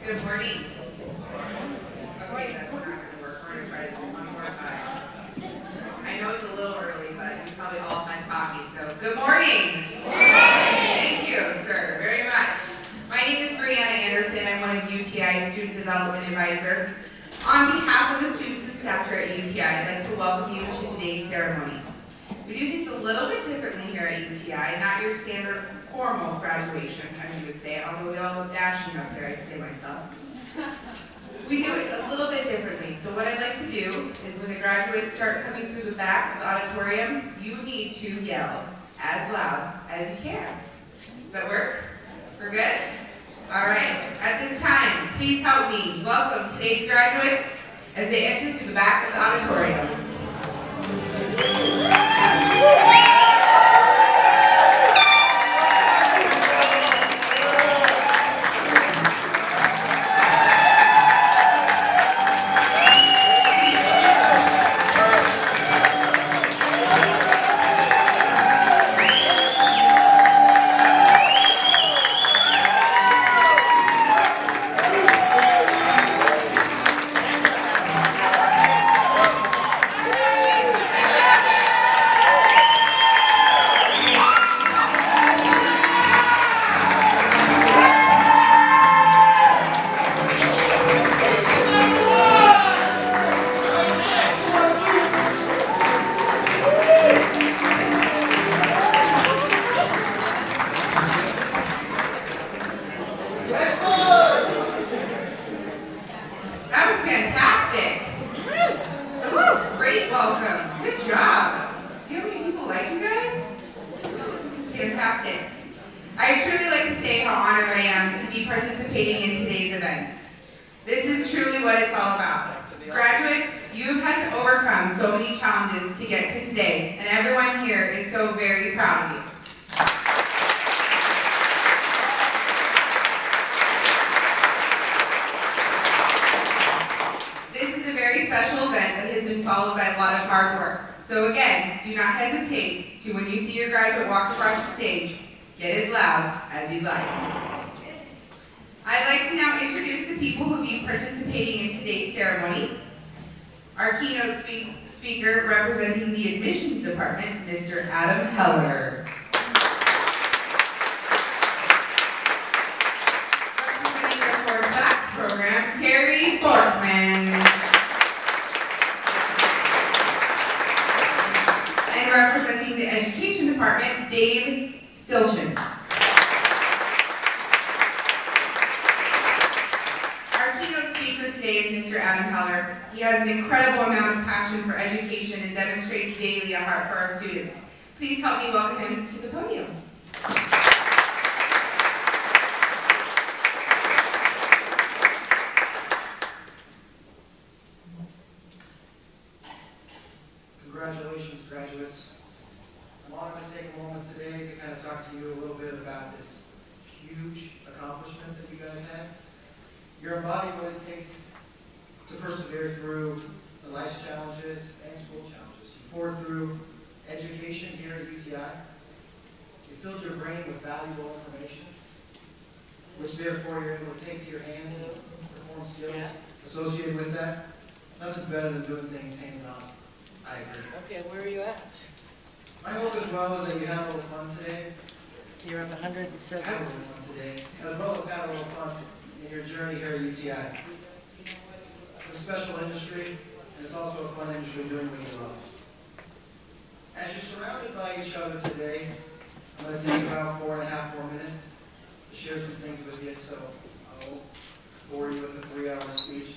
Good morning. Okay, that's not going to work. We're going to try this one more time. I know it's a little early, but you probably all had coffee, so good morning. Good morning. Thank you, sir, very much. My name is Brianna Anderson. I'm one of UTI's Student Development Advisor. On behalf of the students and staff here at UTI, I'd like to welcome you to today's ceremony. We do things a little bit differently here at UTI, not your standard formal graduation, as you would say, although we all look dashing up here, I'd say myself. We do it a little bit differently. So what I'd like to do is when the graduates start coming through the back of the auditorium, you need to yell as loud as you can. Does that work? We're good? All right. At this time, please help me welcome today's graduates as they enter through the back of the auditorium. Please help me welcome him to the podium. Congratulations, graduates. I'm honored to take a moment today to kind of talk to you a little bit about this huge accomplishment that you guys had. You're embodying what it takes to persevere through the life's challenges and school challenges. You poured through education here at UTI. You filled your brain with valuable information, which therefore you're able to take to your hands and perform skills associated with that. Nothing's better than doing things hands-on. I agree. Okay, where are you at? My hope as well is that you have a little fun today. You're on 107. Have a little fun today, as well as have a little fun in your journey here at UTI. It's a special industry, and it's also a fun industry doing what you love. As you're surrounded by each other today, I'm going to take about 4.5 more minutes to share some things with you, so I won't bore you with a 3-hour speech.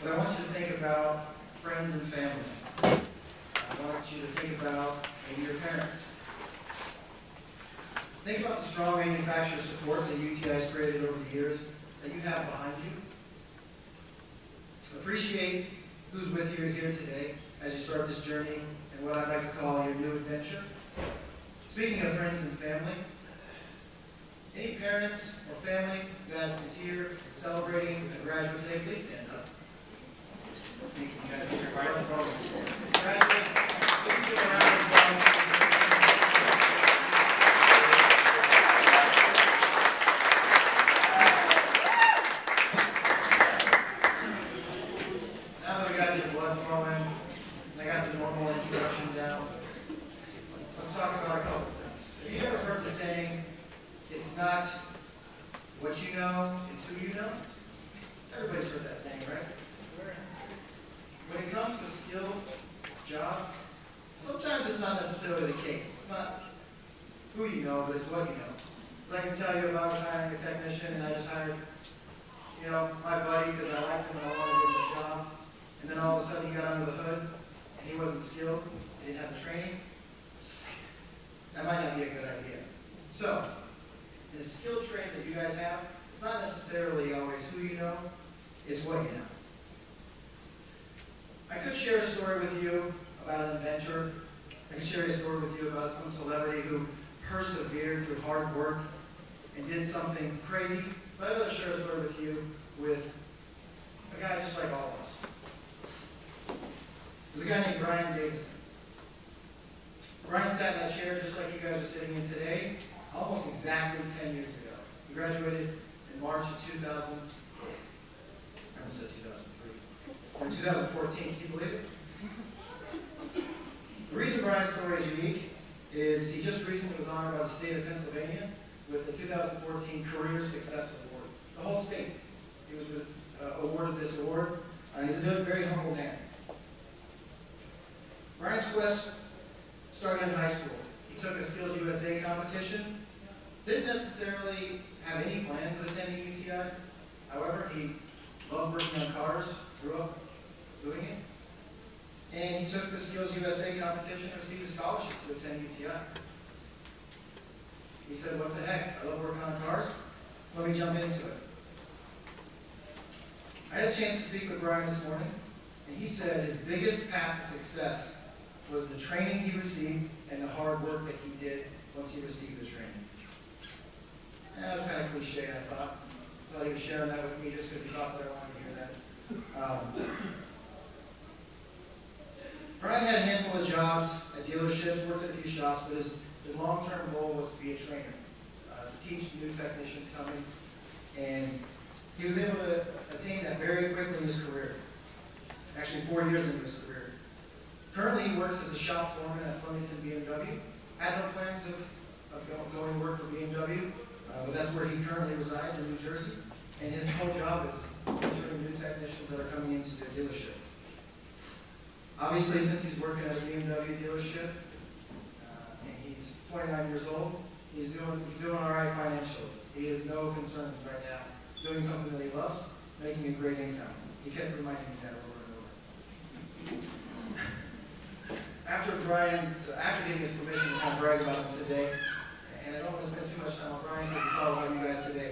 But I want you to think about friends and family. I want you to think about maybe your parents. Think about the strong manufacturer support that UTI has created over the years that you have behind you. Appreciate who's with you here today as you start this journey and what I'd like to call your new adventure. Speaking of friends and family, any parents or family that is here celebrating a graduate today, please stand up. Thank you guys for your microphone. Graduates, please give a round of applause. what you know, it's who you know. Everybody's heard that saying, right? When it comes to skilled jobs, sometimes it's not necessarily the case. It's not who you know, but it's what you know. So I can tell you about hiring a technician, and I just hired, my buddy because I liked him and I wanted to give him a job. And then all of a sudden he got under the hood, and he wasn't skilled, he didn't have the training. That might not be a good idea. So, in the skill trait that you guys have, it's not necessarily always who you know, it's what you know. I could share a story with you about an inventor. I could share a story with you about some celebrity who persevered through hard work and did something crazy. But I'd rather share a story with you with a guy just like all of us. There's a guy named Brian Davison. Brian sat in that chair just like you guys are sitting in today, almost exactly 10 years ago. He graduated in March of 2000. I almost said 2003. In 2014, can you believe it? The reason Brian's story is unique is he just recently was honored by the state of Pennsylvania with the 2014 Career Success Award. The whole state. He was awarded this award. He's a very humble man. Brian's quest started in high school. He took a Skills USA competition. Didn't necessarily have any plans of attending UTI. However, he loved working on cars, grew up doing it. And he took the Skills USA competition and received a scholarship to attend UTI. He said, what the heck, I love working on cars. Let me jump into it. I had a chance to speak with Brian this morning, and he said his biggest path to success was the training he received and the hard work that he did once he received the training. That was kind of cliche, I thought. I thought he was sharing that with me just because he thought that I wanted to hear that. Brian had a handful of jobs at dealerships, worked at a few shops, but his long-term goal was to be a trainer, to teach new technicians coming, and he was able to attain that very quickly in his career, actually 4 years into his career. Currently, he works as a shop foreman at Flemington BMW. Had no plans of going to work for BMW, but that's where he currently resides in New Jersey, and his whole job is training new technicians that are coming into the dealership. Obviously, since he's working at a BMW dealership, and he's 29 years old, he's doing all right financially. He has no concerns right now. Doing something that he loves, making a great income. He kept reminding me that over and over. After getting his permission to kind of brag about him today, and I don't want to spend too much time on Brian because he's all about you guys today,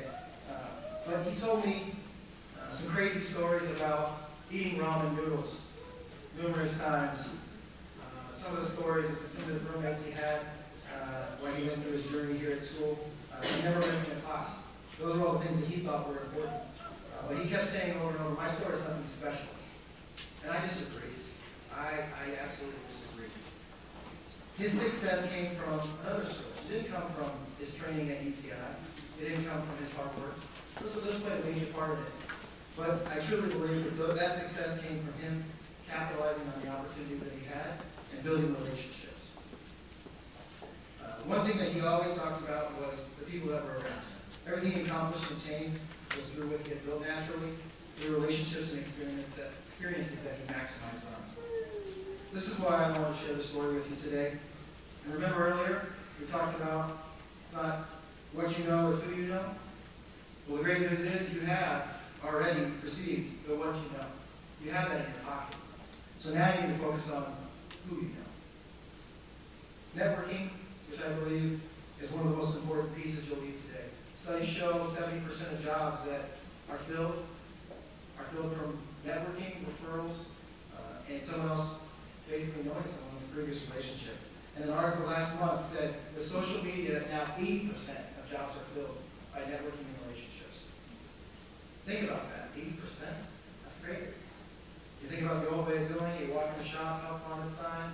but he told me some crazy stories about eating ramen noodles numerous times. Some of the stories of some of his roommates he had when he went through his journey here at school. He never missed a class. Those were all the things that he thought were important. But he kept saying over and over, my story is nothing special. And I disagree. I absolutely disagree. His success came from another source. It didn't come from his training at UTI. It didn't come from his hard work. Those played a major part in it. But I truly believe that that success came from him capitalizing on the opportunities that he had and building relationships. One thing that he always talked about was the people that were around him. Everything he accomplished and attained was through what he had built naturally, through relationships and experiences that he maximized on. This is why I want to share the story with you today. And remember earlier, we talked about it's not what you know, it's who you know. Well, the great news is you have already received the what you know. You have that in your pocket. So now you need to focus on who you know. Networking, which I believe is one of the most important pieces you'll need today. Studies show 70% of jobs that are filled from networking, referrals, and someone else basically knowing someone in a previous relationship. And an article last month said with social media, now 80% of jobs are filled by networking and relationships. Think about that, 80%. That's crazy. You think about the old way of doing it, you walk in the shop, help on the sign,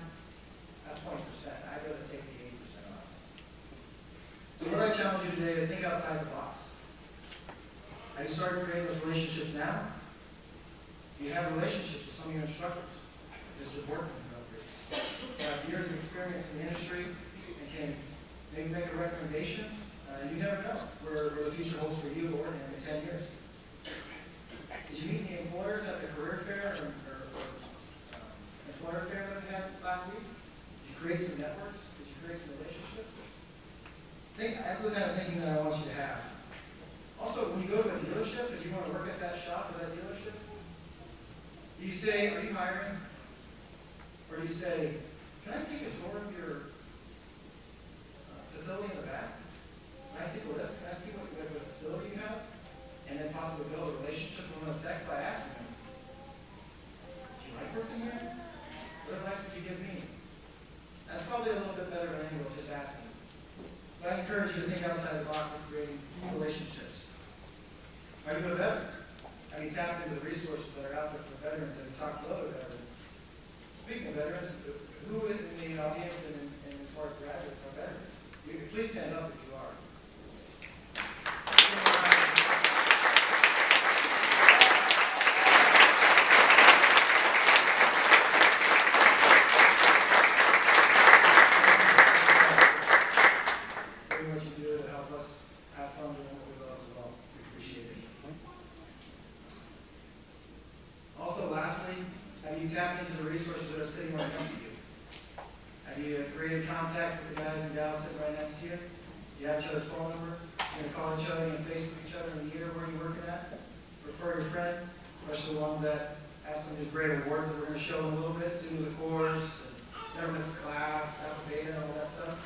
that's 20%. I'd rather take the 80% off. So what I challenge you today is think outside the box. Have you started creating those relationships now? Do you have relationships with some of your instructors? Mr. Borkman up here. You have years of experience in the industry and can maybe make a recommendation You never know where the future holds for you or him in 10 years. Did you meet any employers at the career fair or employer fair that we had last week? Did you create some networks? Did you create some relationships? That's the kind of thinking that I want you to have. Also, when you go to a dealership, if you want to work at that shop or that dealership, do you say, are you hiring? Or do you say, can I take a tour of your facility in the back? Can I see what facility you have? And then possibly build a relationship with them on text by asking them, do you like working here? What advice would you give me? That's probably a little bit better than angle of just asking. But I encourage you to think outside the box of creating relationships. Are you a veteran? Have you tapped into the resources that are out there for veterans? Have you talked to other veterans? Speaking of veterans, who in the audience and as far as graduates are veterans? Please stand up if you are. Doing what you do to help us have fun doing what we love as well. We appreciate it. Also, lastly, have you tapped into the resources that are sitting right next to you? Have you created contacts with the guys and gals sitting right next to you? You have each other's phone number? You're going to call each other and Facebook each other in the year where you're working at? Refer your friend, especially the ones that have some of these great awards that we're going to show in a little bit, student of the course, never miss a class, alpha beta, and all that stuff.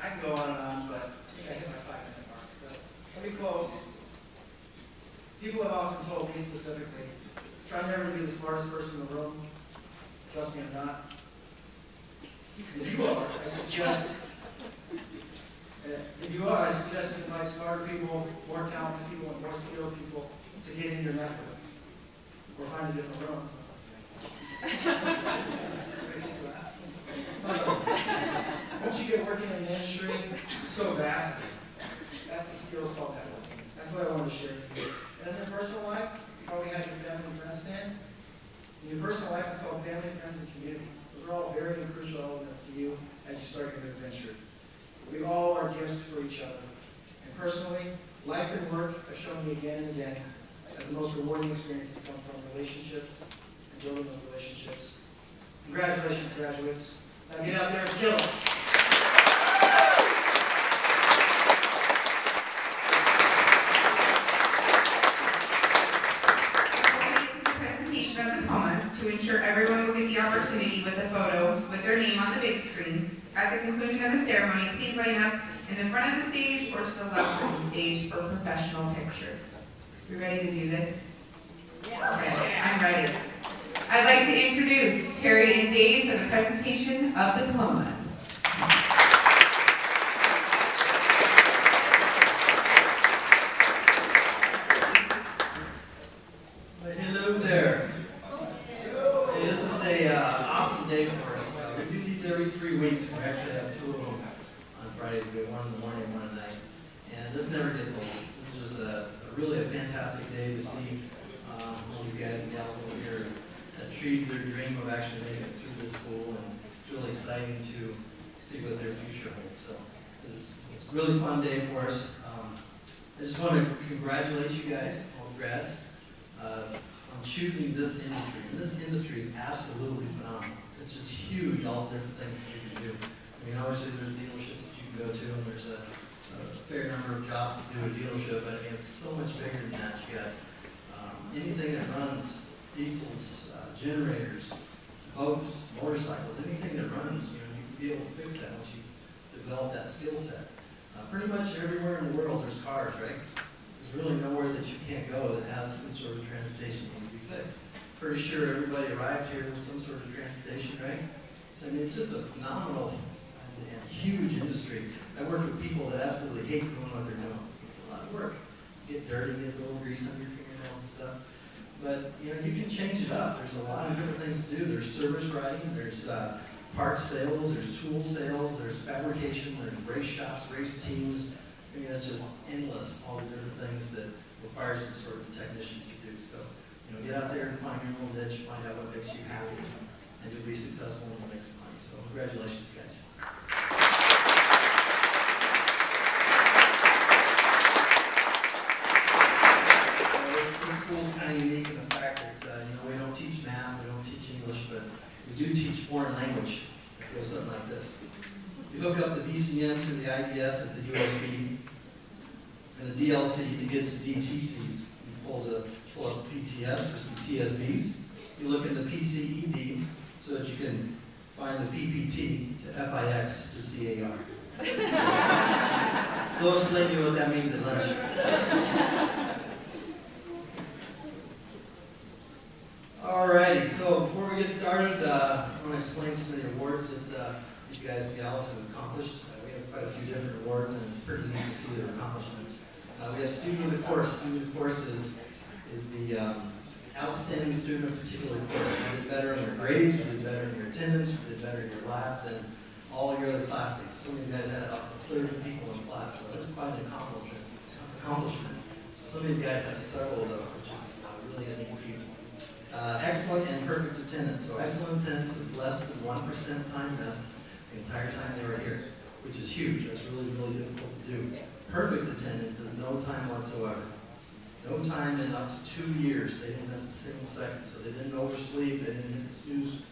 I can go on and on, but I think I hit my 5-minute mark. So let me close. People have often told me specifically, try never to be the smartest person in the room. Trust me, I'm not. If you are, I suggest you invite smarter people, more talented people, and more skilled people to get in your network. Or find a different room. Once you get working in the industry, it's so vast. That's the skills called networking. That's what I wanted to share with you. And in your personal life, it's called we have your family and friends stand. In your personal life, it's called family, friends, and community. Those are all very crucial elements to you as you start your adventure. We all are gifts for each other. And personally, life and work have shown me again and again that the most rewarding experiences come from relationships and building those relationships. Congratulations, graduates. Now get out there and kill it. To ensure everyone will get the opportunity with a photo with their name on the big screen. At the conclusion of the ceremony, please line up in the front of the stage or to the left of the stage for professional pictures. You ready to do this? Yeah. Okay, I'm ready. I'd like to introduce Terry and Dave for the presentation of the diplomas. Hello there. This is an awesome day for us. We do these every 3 weeks. We actually have 2 of them on Fridays. We have one in the morning and one at night. And this never gets old. This is just really a fantastic day to see all these guys and gals over here achieve their dream of actually making it through this school. And it's really exciting to see what their future holds. So it's a really fun day for us. I just want to congratulate you guys, all the grads. On choosing this industry. And this industry is absolutely phenomenal. It's just huge, all the different things that you can do. I mean, obviously there's dealerships that you can go to, and there's a fair number of jobs to do at a dealership, but again, it's so much bigger than that. You got anything that runs, diesels, generators, boats, motorcycles, anything that runs, you can be able to fix that once you develop that skill set. Pretty much everywhere in the world there's cars, right? There's really nowhere that you can't go that has some sort of transportation that needs to be fixed. Pretty sure everybody arrived here with some sort of transportation, right? So I mean, it's just a phenomenal and huge industry. I work with people that absolutely hate doing what they're doing. It's a lot of work. You get dirty, get a little grease on your fingernails and stuff. But you can change it up. There's a lot of different things to do. There's service writing, there's parts sales, there's tool sales, there's fabrication, there's race shops, race teams. I mean, it's just endless, all the different things that require some sort of technician to do. So, get out there and find your little niche, find out what makes you happy, and you'll be successful and you'll make some money. So, congratulations, guys. PCM to the IDS at the USB, and the DLC to get some DTCs. You pull up PTS for some TSVs. You look in the PCED so that you can find the PPT to FIX to CAR. They'll explain to you what that means at lunch. Alrighty, so before we get started, I want to explain some of the awards that these guys and gals have accomplished. We have quite a few different awards, and it's pretty neat to see their accomplishments. We have Student of the Course. Student of the Course is the outstanding student of a particular course. You did better in your grades, you did better in your attendance, you did better in your lab than all your other classmates. Some of these guys had up to 30 people in class, so that's quite an accomplishment. So some of these guys have several of those, which is really a neat feat. Excellent and perfect attendance. So excellent attendance is less than 1% time missed the entire time they were here, which is huge. That's really, really difficult to do. Perfect attendance is no time whatsoever. No time in up to 2 years. They didn't miss a single second. So they didn't oversleep. They didn't hit the snooze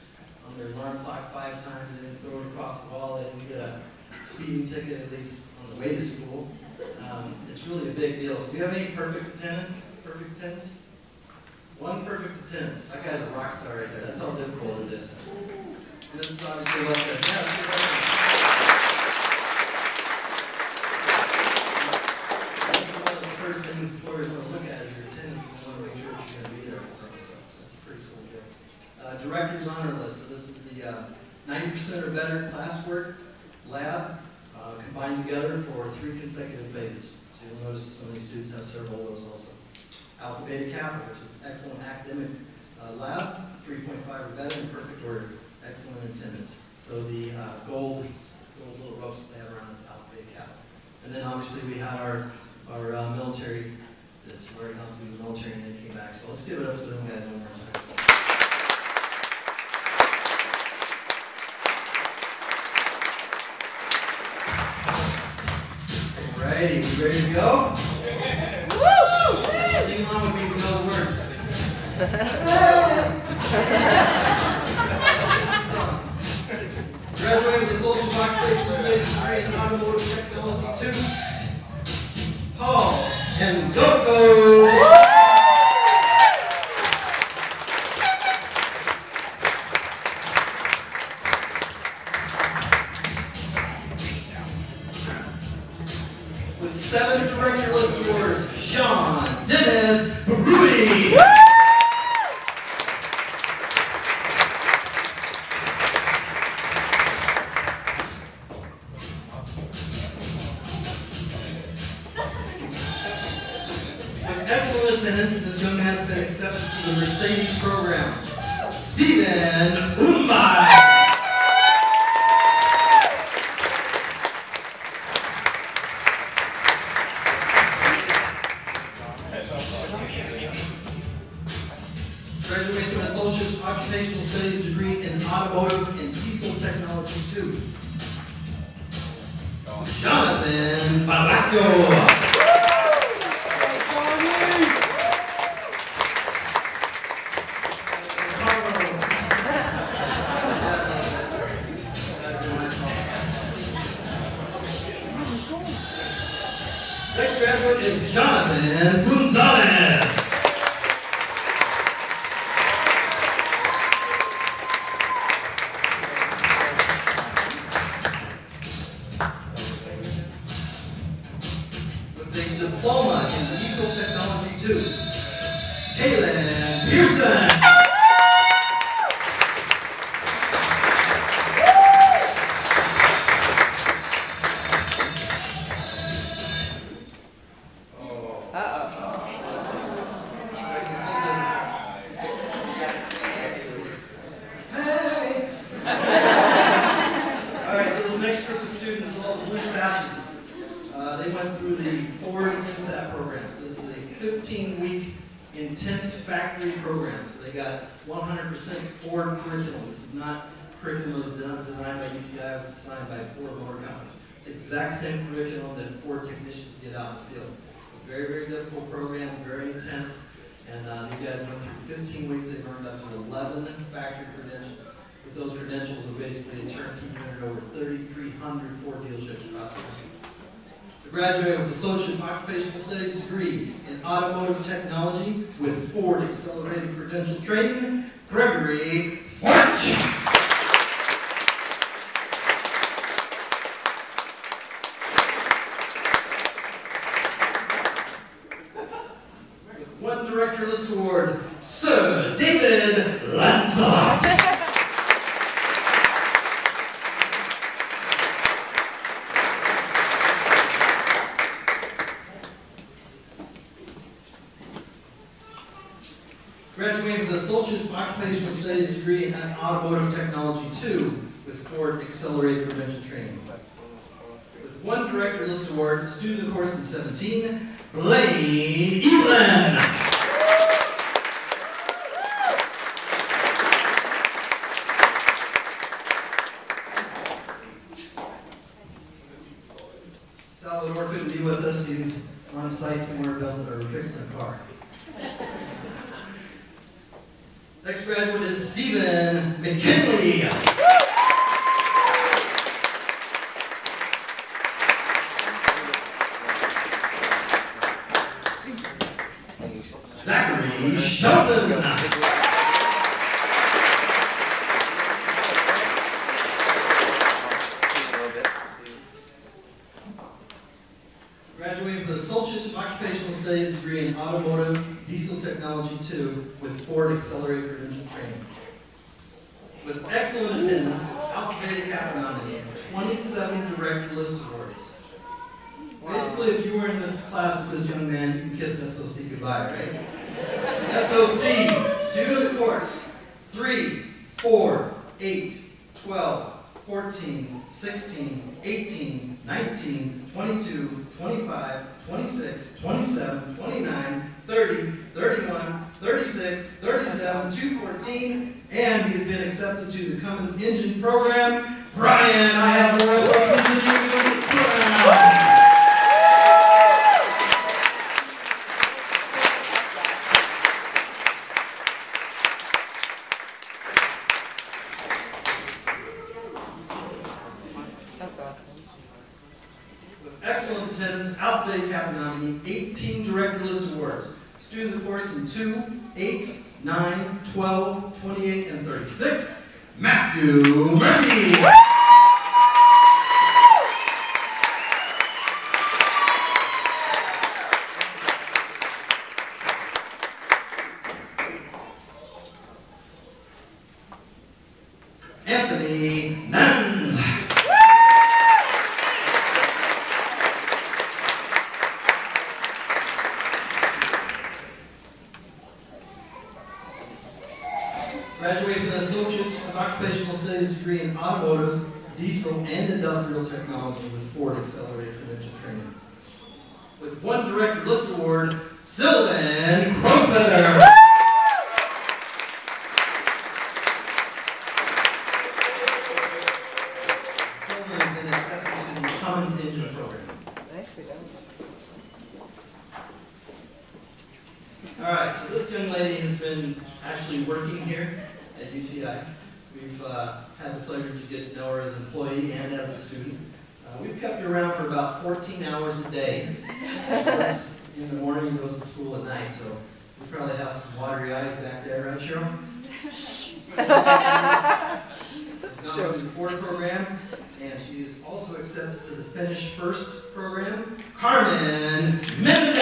on their alarm clock 5 times. They didn't throw it across the wall. They didn't get a speeding ticket, at least on the way to school. It's really a big deal. So do you have any perfect attendance? Perfect attendance? One perfect attendance. That guy's a rock star right there. That's how difficult it is. And this is obviously like that. Yeah, let's get right there. That's one of the first things employers want to look at is your attendance, and they want to make sure that you're going to be there for them. So that's a pretty cool deal. Director's honor list. So this is the 90% or better classwork lab combined together for 3 consecutive phases. So you'll notice some of these students have several of those also. Alpha Beta Kappa, which is excellent academic lab, 3.5 or better in perfect order, excellent attendance. So the gold little ropes they have around is Alpha Beta Kappa. And then obviously we had our military that's already gone through the military and they came back. So let's give it up to them guys one more time. Alrighty, we ready to go? Sing along with me, we know the words. Graduated with a social occupational studies degree in automotive technology 2. Paul and Go-Go! With 7 director list awards, Sean Dennis Barui. With excellent attendance, this young man has been accepted to the Mercedes program. Stephen Umbai. Graduated with an associate's occupational studies degree in automotive and diesel technology 2. Jonathan Balaco. Next graduate is Jonathan Gonzalez. Diploma in diesel technology 2. Kaylin Pearson. Alright, so this next group of students, all the blue sashes, they went through the Ford MSAT program. So this is a 15-week intense factory program. So they got 100% Ford curriculum. This is not curriculum that was designed by UTI, it was designed by Ford Motor Company. It's the exact same curriculum that Ford technicians get out in the field. It's a very, very difficult program, very intense. And these guys went through 15 weeks. They earned up to 11 factory credentials. with those credentials of basically a turnkey unit over 3,300 Ford dealerships across the country. To graduate with Associate Occupational Studies degree in Automotive Technology with Ford Accelerated Credential Training, Gregory Forch. One Director List Award, Sir David Lancelot. Graduating with Associate Occupational Studies degree in Automotive Technology 2 with Ford Accelerated Credential Training. With one Director List Award, student of course in 17, Blaine Evelyn. Salvador couldn't be with us. He's on a site somewhere building or fixing a car. Next graduate is Stephen McKinley. Zachary Shelton. Graduating with Associate Occupational Studies degree in Automotive Diesel Technology 2 with Ford Accelerated Credential Training. With excellent attendance, alphabetic Kappa nominee, 27 Director List Awards. Basically, if you were in this class with this young man, you can kiss SOC goodbye, right? SOC, student of course, 3, 4, 8, 12, 14, 16, 18, 19, 22, 25, 26, 27, 29, 30, 31, 36, 37, 214, and he's been accepted to the Cummins Engine Program. Brian, I have the Royal Engine Program. That's awesome. Excellent attendance, alphabetic Kappa nominee, 18 Director List Awards. Student of course in 2, 8, 9, 12, 28, and 36, Matthew Murphy. Anthony Nans. Graduated with an Associate of Occupational Studies degree in Automotive, Diesel, and Industrial Technology with Ford Accelerated Credential Training. With one Director List Award, Sylvan Crowfeather. Sylvan has been accepted to the Cummins Engine Program. Nicely done. All right, so this young lady has been actually working here at UTI. We've had the pleasure to get to know her as an employee and as a student. We've kept her around for about 14 hours a day. She works in the morning and goes to school at night, so we probably have some watery eyes back there, right, Cheryl? She's gone through the Ford program, and she is also accepted to the Finish First program. Carmen Mendez!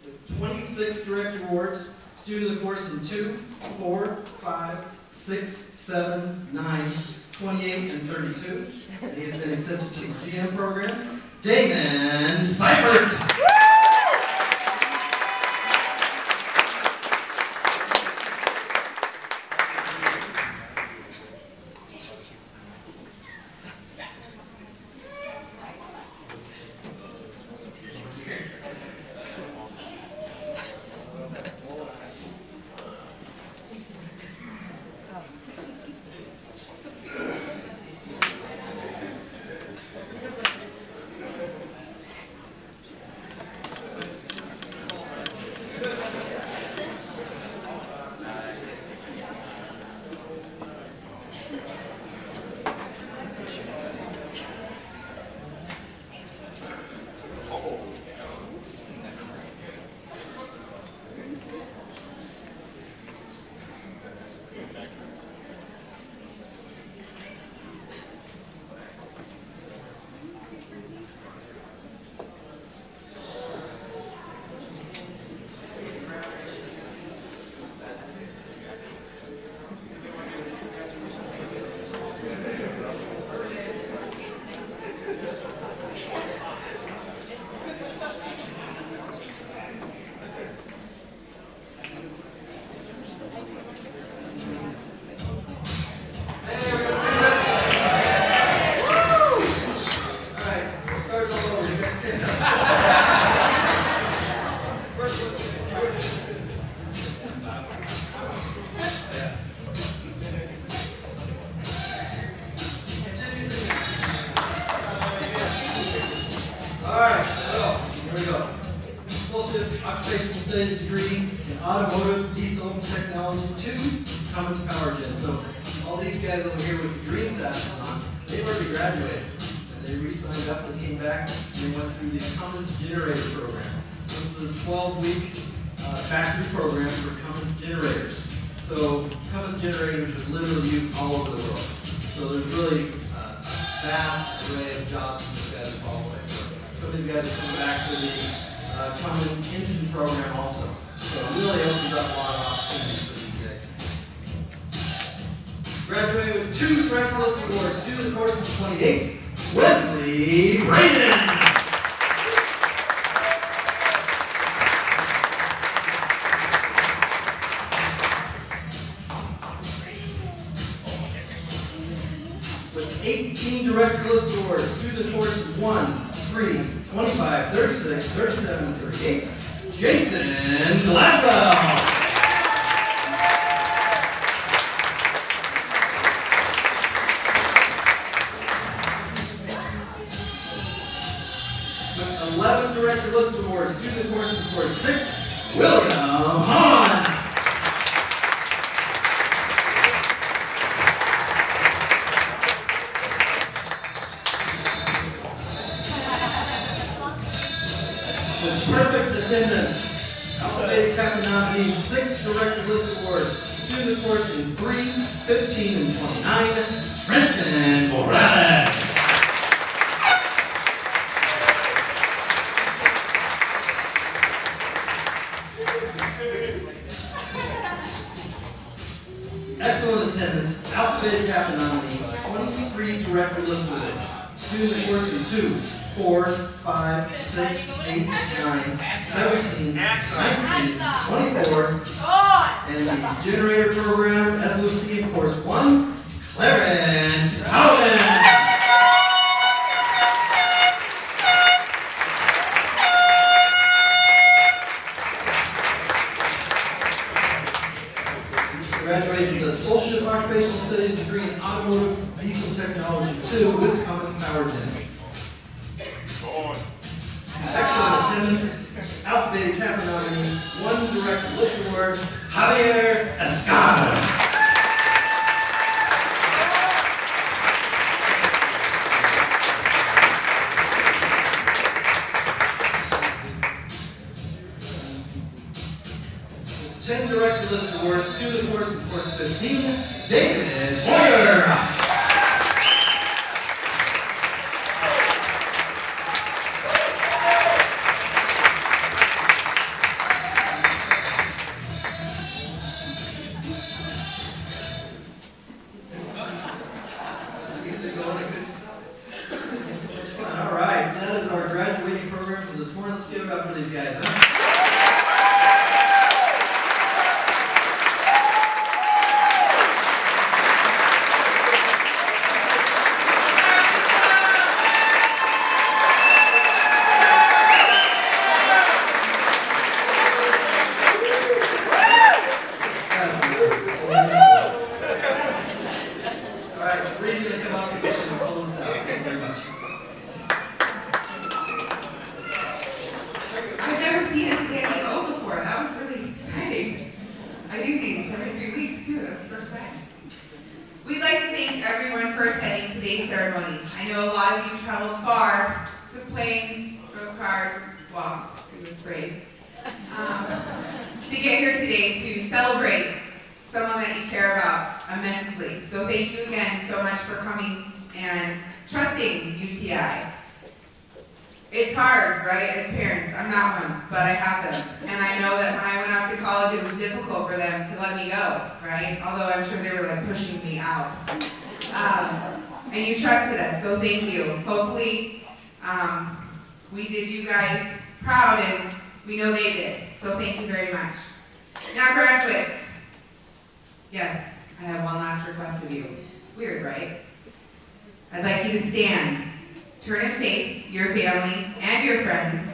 With 26 Director Awards, student of the course in 2, 4, 5, 6, 7, 9, 28, and 32. And he has been accepted to the GM program. Damon Seibert. Here we go. Associate Occupational Studies degree in Automotive Diesel Technology 2, Cummins Power Gen. So all these guys over here with the green sashes on, they've already graduated. And they re-signed up and came back and they went through the Cummins Generator Program. This is a 12-week factory program for Cummins generators. So Cummins generators are literally used all over the world. So there's really a vast array of jobs for these guys to qualify for. Some of these guys are coming back for the Cummins engine program also. So it really opens up a lot of opportunities for these guys. Graduating with 2 Director List Awards, student of the course of 28, Wesley Braden. With 18 Director List Awards, student of the course of 1, 3, 25, 36, 37, 38, Jason Gladwell. With 11 Director List Awards, student of the course 6, William Hahn. With perfect attendance, Alphabet Captain nominee 6 Director List Awards, student of course in 3, 15, and 29, Trenton Morales. Excellent attendance, Alphabet Captain nominee 23 Director List Awards, student of course in 2, 4, 5, 6, 8, 9, 17, 19, 24, and the generator program, SOC of course 1, Clarence Howland. Graduated with the Associate of Occupational Studies degree in Automotive Diesel Technology 2 with Cummins Power Gen. Excellent attendance, Alphabet Kappa nominee, 1 Director List Award, Javier Escada. With 10 Director List Awards, student of course 15, David Boyer. Let's give it up for these guys, huh? All right, it's freezing to come up and pull this out. Thank you very much. I've never seen a CMO before. That was really exciting. I do these every 3 weeks too. That's the first time. We'd like to thank everyone for attending today's ceremony. I know a lot of you traveled far, took planes, drove cars, walked. It was brave. To get here today to celebrate someone that you care about immensely. So thank you again so much for coming and trusting UTI. It's hard, right, as parents. I'm not one, but I have them. And I know that when I went off to college, it was difficult for them to let me go, right? Although I'm sure they were like pushing me out. And you trusted us, so thank you. Hopefully, we did you guys proud, and we know they did. So thank you very much. Now, graduates. Yes, I have one last request of you. Weird, right? I'd like you to stand. Turn and face your family and your friends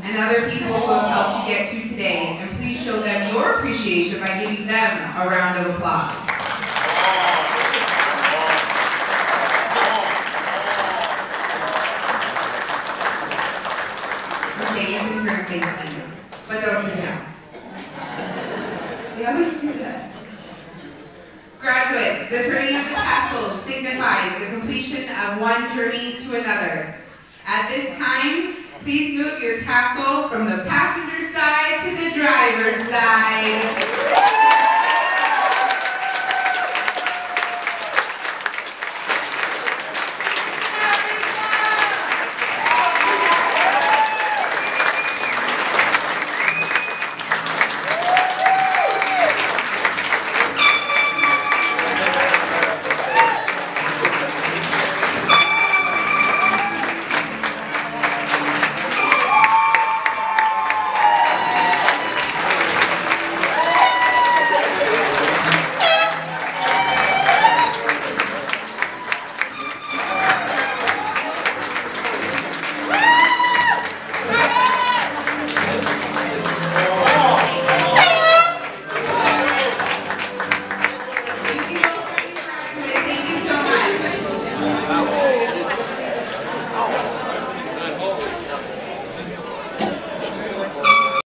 and other people who have helped you get to today, and please show them your appreciation by giving them a round of applause. okay, you can turn facing, but don't turn down. We always do that. Graduates, the turning of the tassels signifies the completion of one journey to another. At this time, please move your tassel from the passenger side to the driver's side.